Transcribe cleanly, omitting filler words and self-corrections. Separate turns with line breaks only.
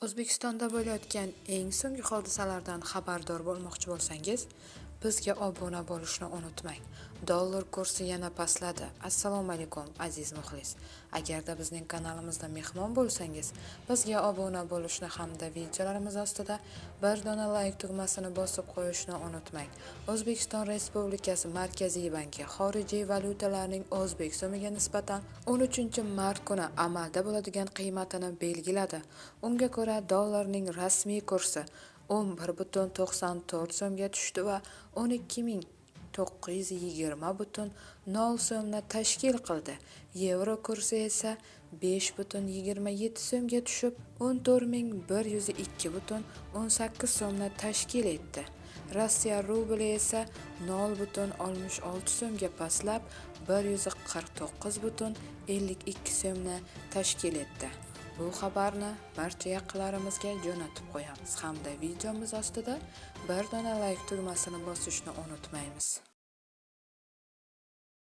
O'zbekistonda bo'layotgan eng so'nggi hodisalardan xabardor bo'lmoqchi bo'lsangiz, bizga obuna bo'lishni unutmang. Dollar kursi yana pastladi. Assalomu alaykum aziz muxlis. Agarda bizning kanalimizda mehmon bo'lsangiz, bizga obuna bo'lishni hamda videolarimiz ostida bir dona like tugmasini bosib qo'yishni unutmang. O'zbekiston Respublikasi Markaziy banki xorijiy valyutalarning o'zbek so'miga nisbatan 13-mart kuni amalda bo'ladigan qiymatini belgiladi. Unga ko'ra dollarning rasmiy kursi 11,94 so'mga tushdi va 12.920,0 so'mni tashkil qildi. Yevro kursi esa 5,27 so'mga tushib 14.102,18 so'mni tashkil etdi. Rossiya rubli esa 0,66 so'mga pastlab 149,52 so'mni tashkil etdi. Bu xabarni barcha yaqinlarimizga jo'natib qo'yamiz hamda videomiz ostida bir dona like tugmasini bosishni unutmaymiz.